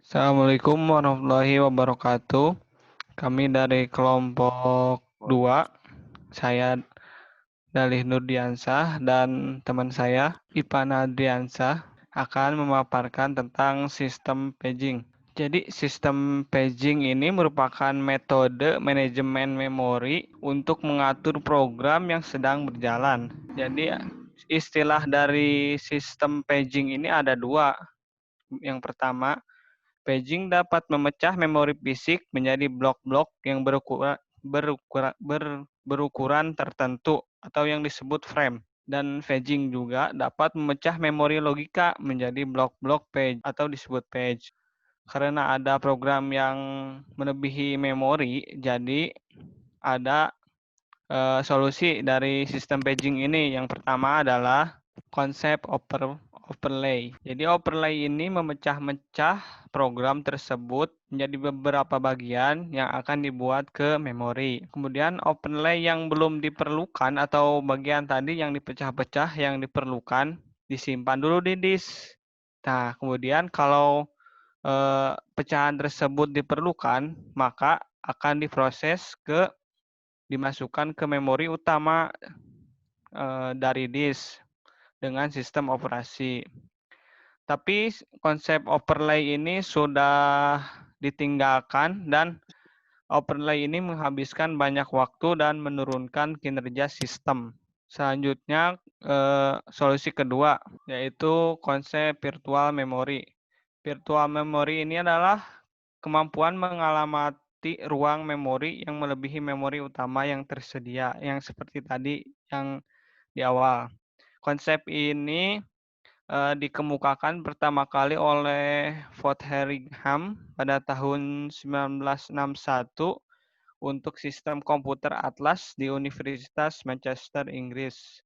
Assalamualaikum warahmatullahi wabarakatuh. Kami dari kelompok 2, saya Dalih Nurdiansah dan teman saya Ipana Adriansah akan memaparkan tentang sistem paging. Jadi sistem paging ini merupakan metode manajemen memori untuk mengatur program yang sedang berjalan. Jadi istilah dari sistem paging ini ada dua. Yang pertama, paging dapat memecah memori fisik menjadi blok-blok yang berukuran tertentu atau yang disebut frame. Dan paging juga dapat memecah memori logika menjadi blok-blok page atau disebut page. Karena ada program yang melebihi memori, jadi ada solusi dari sistem paging ini. Yang pertama adalah konsep overlay. Jadi overlay ini memecah-mecah program tersebut menjadi beberapa bagian yang akan dibuat ke memori. Kemudian overlay yang belum diperlukan atau bagian tadi yang dipecah-pecah yang diperlukan disimpan dulu di disk. Nah, kemudian kalau pecahan tersebut diperlukan, maka akan dimasukkan ke memori utama dari disk dengan sistem operasi. Tapi konsep overlay ini sudah ditinggalkan dan overlay ini menghabiskan banyak waktu dan menurunkan kinerja sistem. Selanjutnya solusi kedua yaitu konsep virtual memory. Virtual memory ini adalah kemampuan mengalamati ruang memori yang melebihi memori utama yang tersedia, yang seperti tadi yang di awal. Konsep ini dikemukakan pertama kali oleh Fotheringham pada tahun 1961 untuk sistem komputer Atlas di Universitas Manchester, Inggris.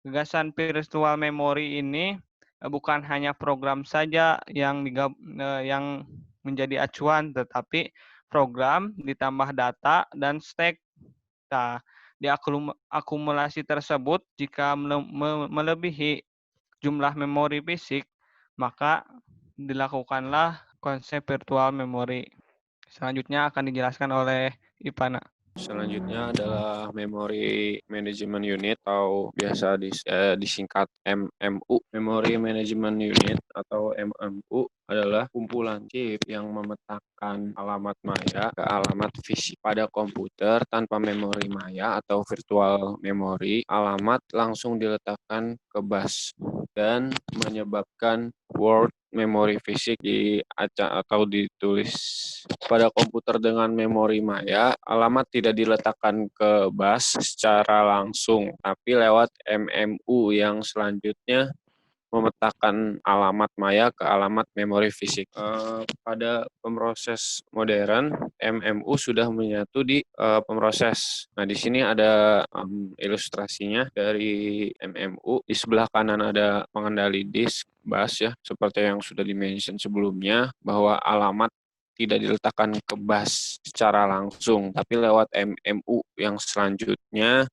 Gagasan virtual memory ini bukan hanya program saja yang menjadi acuan, tetapi program ditambah data dan stack. Nah, di akumulasi tersebut jika melebihi jumlah memori fisik, maka dilakukanlah konsep virtual memory. Selanjutnya akan dijelaskan oleh Ipana. Selanjutnya adalah Memory Management Unit atau biasa disingkat MMU. Memory Management Unit atau MMU adalah kumpulan chip yang memetakan alamat maya ke alamat fisik pada komputer tanpa memori maya atau virtual memory. Alamat langsung diletakkan ke bus dan menyebabkan word memori fisik diacak atau ditulis pada komputer dengan memori maya. Alamat tidak diletakkan ke bus secara langsung, tapi lewat MMU yang selanjutnya memetakan alamat maya ke alamat memori fisik. Pada pemroses modern, MMU sudah menyatu di pemroses. Nah, di sini ada ilustrasinya dari MMU. Di sebelah kanan ada pengendali disk bus ya, seperti yang sudah di-mention sebelumnya, bahwa alamat tidak diletakkan ke bus secara langsung, tapi lewat MMU yang selanjutnya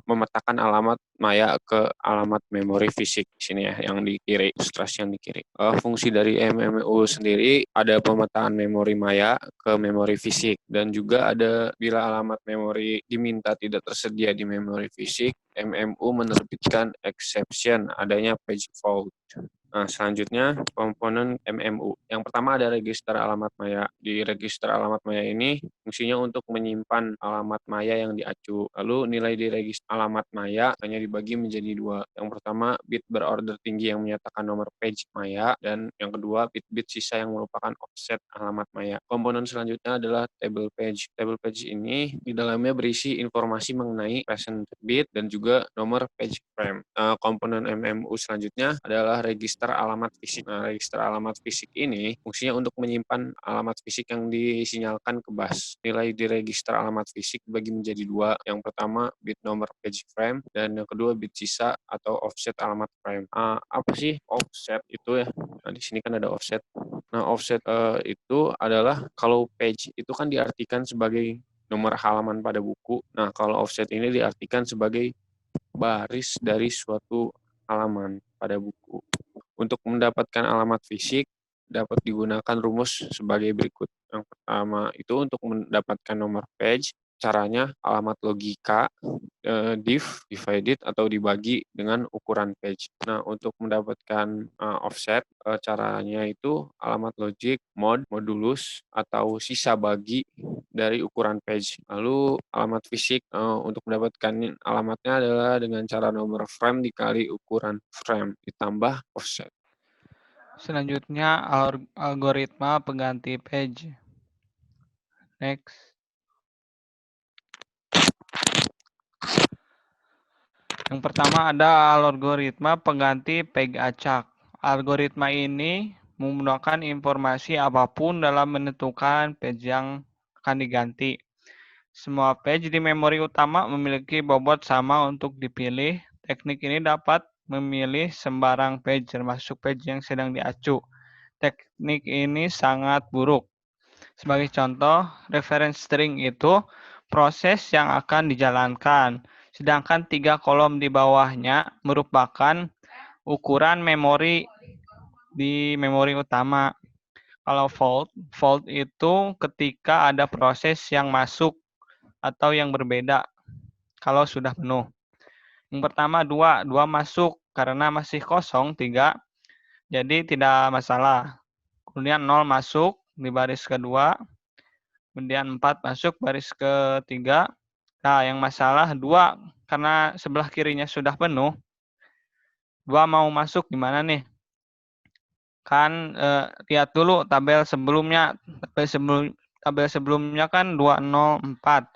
memetakan alamat maya ke alamat memori fisik di sini ya, yang di kiri, ilustrasi yang di kiri. Fungsi dari MMU sendiri ada pemetaan memori maya ke memori fisik, dan juga ada bila alamat memori diminta tidak tersedia di memori fisik, MMU menerbitkan exception adanya page fault. Nah, selanjutnya komponen MMU. Yang pertama ada register alamat maya. Di register alamat maya ini fungsinya untuk menyimpan alamat maya yang diacu. Lalu nilai di register alamat maya hanya dibagi menjadi dua. Yang pertama bit berorder tinggi yang menyatakan nomor page maya, dan yang kedua bit-bit sisa yang merupakan offset alamat maya. Komponen selanjutnya adalah table page. Table page ini di dalamnya berisi informasi mengenai present bit dan juga nomor page frame. Komponen MMU selanjutnya adalah register alamat fisik. Nah, register alamat fisik ini fungsinya untuk menyimpan alamat fisik yang disinyalkan ke bus. Nilai di register alamat fisik dibagi menjadi dua. Yang pertama bit nomor page frame, dan yang kedua bit sisa atau offset alamat frame. Apa sih offset itu ya? Nah, di sini kan ada offset. Nah, offset itu adalah kalau page itu kan diartikan sebagai nomor halaman pada buku. Nah, kalau offset ini diartikan sebagai baris dari suatu halaman pada buku. Untuk mendapatkan alamat fisik, dapat digunakan rumus sebagai berikut. Yang pertama itu untuk mendapatkan nomor page, caranya alamat logika, div, divided atau dibagi dengan ukuran page. Nah, untuk mendapatkan offset, caranya itu alamat logik, mod, modulus, atau sisa bagi dari ukuran page. Lalu alamat fisik, untuk mendapatkan alamatnya adalah dengan cara nomor frame dikali ukuran frame ditambah offset. Selanjutnya algoritma pengganti page. Next. Yang pertama ada algoritma pengganti page acak. Algoritma ini menggunakan informasi apapun dalam menentukan page yang akan diganti. Semua page di memori utama memiliki bobot sama untuk dipilih. Teknik ini dapat memilih sembarang page termasuk page yang sedang diacu. Teknik ini sangat buruk. Sebagai contoh, reference string itu proses yang akan dijalankan, sedangkan 3 kolom di bawahnya merupakan ukuran memori di memori utama. Kalau fault itu ketika ada proses yang masuk atau yang berbeda kalau sudah penuh. Yang pertama 2 masuk karena masih kosong 3, jadi tidak masalah. Kemudian 0 masuk di baris kedua, kemudian 4 masuk baris ketiga. Nah, yang masalah 2 karena sebelah kirinya sudah penuh. 2 mau masuk gimana nih? Kan lihat dulu tabel sebelumnya. Tabel sebelumnya kan 204.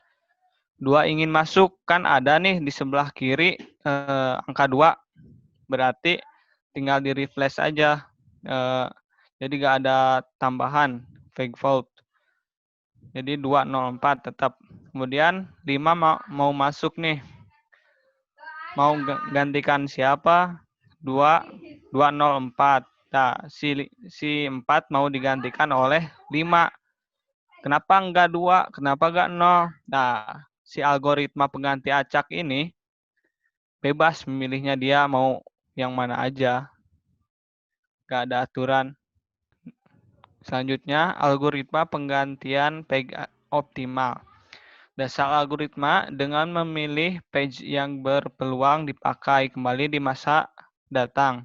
2 ingin masuk kan ada nih di sebelah kiri angka 2. Berarti tinggal di refresh aja. Jadi nggak ada tambahan fake fault. Jadi 204 tetap. Kemudian 5 mau masuk nih. Mau gantikan siapa? 204. Nah, si 4 mau digantikan oleh 5. Kenapa enggak 2? Kenapa enggak 0? Nah, si algoritma pengganti acak ini bebas memilihnya dia mau yang mana aja. Enggak ada aturan. Selanjutnya, algoritma penggantian page optimal. Dasar algoritma dengan memilih page yang berpeluang dipakai kembali di masa datang.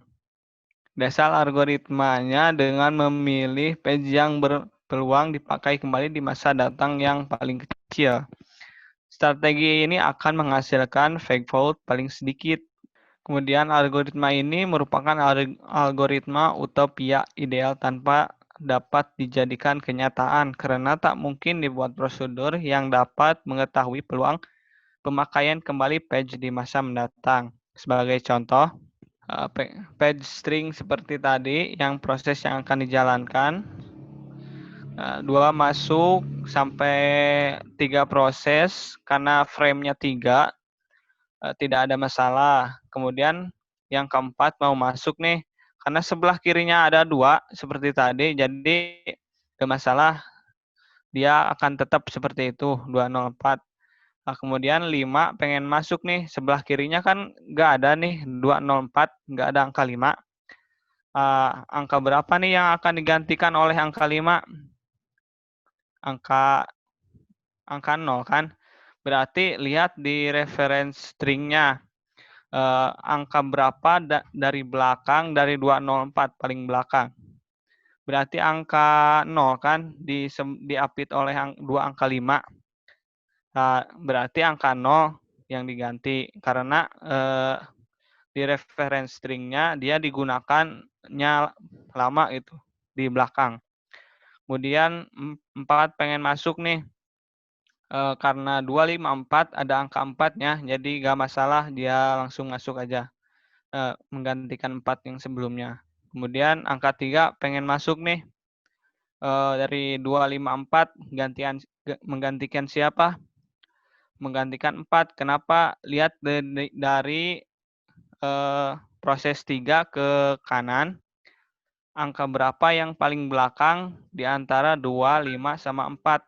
Dasar algoritmanya dengan memilih page yang berpeluang dipakai kembali di masa datang yang paling kecil. Strategi ini akan menghasilkan fake fault paling sedikit. Kemudian algoritma ini merupakan algoritma utopia ideal tanpa dapat dijadikan kenyataan karena tak mungkin dibuat prosedur yang dapat mengetahui peluang pemakaian kembali page di masa mendatang. Sebagai contoh, page string seperti tadi yang proses yang akan dijalankan 2 masuk sampai 3 proses karena frame-nya 3 tidak ada masalah. Kemudian yang keempat mau masuk nih karena sebelah kirinya ada 2 seperti tadi, jadi tidak masalah, dia akan tetap seperti itu 204. Nah, kemudian 5 pengen masuk nih, sebelah kirinya kan nggak ada nih 204, nggak ada angka 5. Angka berapa nih yang akan digantikan oleh angka 5? Angka 0 kan? Berarti lihat di reference string-nya. Angka berapa dari belakang dari 204 paling belakang. Berarti angka 0 kan diapit oleh 2 angka 5. Nah, berarti angka 0 yang diganti karena di reference string-nya dia digunakannya lama gitu di belakang. Kemudian 4 pengen masuk nih. Karena 254 ada angka 4-nya, jadi nggak masalah dia langsung masuk aja. Menggantikan 4 yang sebelumnya. Kemudian angka 3 pengen masuk nih. Dari 254 menggantikan siapa? Menggantikan 4. Kenapa? Lihat dari proses 3 ke kanan. Angka berapa yang paling belakang di antara 2, 5, sama 4?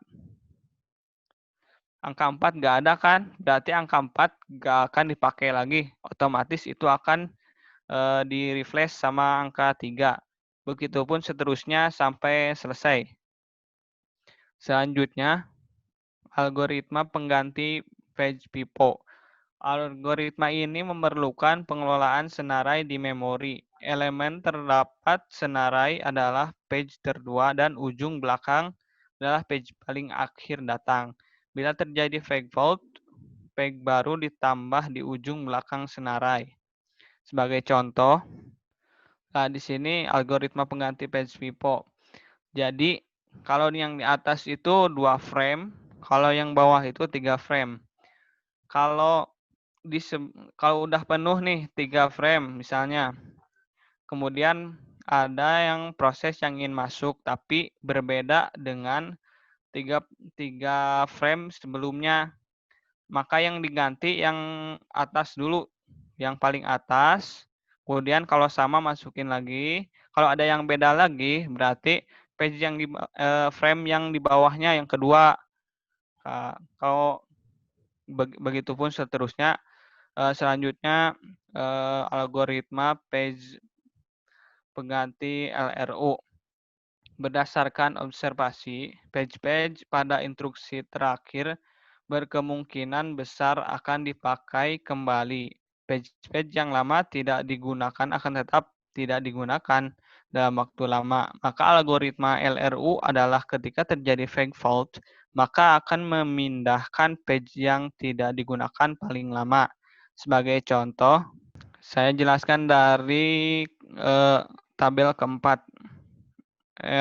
Angka 4 nggak ada kan? Berarti angka 4 nggak akan dipakai lagi. Otomatis itu akan di-refresh sama angka 3. Begitupun seterusnya sampai selesai. Selanjutnya, algoritma pengganti page pipo. Algoritma ini memerlukan pengelolaan senarai di memori. Elemen terdapat senarai adalah page tertua dan ujung belakang adalah page paling akhir datang. Bila terjadi fake fault, page baru ditambah di ujung belakang senarai. Sebagai contoh, di sini algoritma pengganti page pipo. Jadi, kalau yang di atas itu 2 frame, kalau yang bawah itu 3 frame. Kalau kalau udah penuh nih 3 frame misalnya, kemudian ada yang proses yang ingin masuk tapi berbeda dengan 3 frame sebelumnya, maka yang diganti yang atas dulu, yang paling atas, kemudian kalau sama masukin lagi, kalau ada yang beda lagi berarti page yang frame yang di bawahnya yang kedua. Kalau begitupun seterusnya. Selanjutnya, algoritma page pengganti LRU. Berdasarkan observasi, page-page pada instruksi terakhir berkemungkinan besar akan dipakai kembali. Page-page yang lama tidak digunakan akan tetap tidak digunakan dalam waktu lama. Maka algoritma LRU adalah ketika terjadi fake fault, maka akan memindahkan page yang tidak digunakan paling lama. Sebagai contoh, saya jelaskan dari tabel keempat,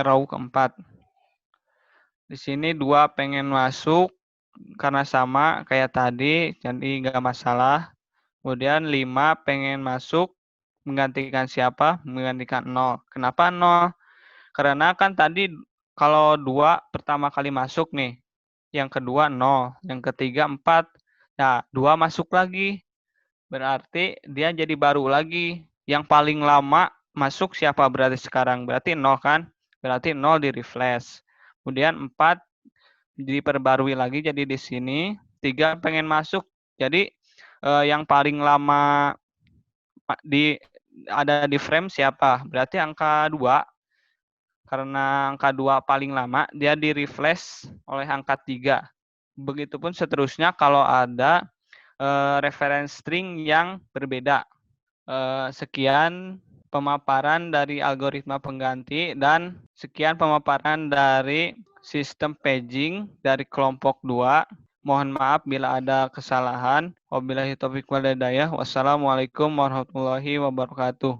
row keempat. Di sini 2 pengen masuk karena sama kayak tadi, jadi nggak masalah. Kemudian 5 pengen masuk, menggantikan siapa? Menggantikan 0. Kenapa 0? Karena kan tadi kalau 2 pertama kali masuk nih, yang kedua 0, yang ketiga 4. Nah, 2 masuk lagi. Berarti dia jadi baru lagi. Yang paling lama masuk siapa berarti sekarang? Berarti 0 kan? Berarti 0 di refresh. Kemudian 4 diperbarui lagi jadi di sini. 3 pengen masuk. Jadi yang paling lama ada di frame siapa? Berarti angka 2. Karena angka 2 paling lama, dia di refresh oleh angka 3. Begitupun seterusnya kalau ada reference string yang berbeda. Sekian pemaparan dari algoritma pengganti dan sekian pemaparan dari sistem paging dari kelompok 2. Mohon maaf bila ada kesalahan. Wabillahi taufiq wal hidayah. Wassalamualaikum warahmatullahi wabarakatuh.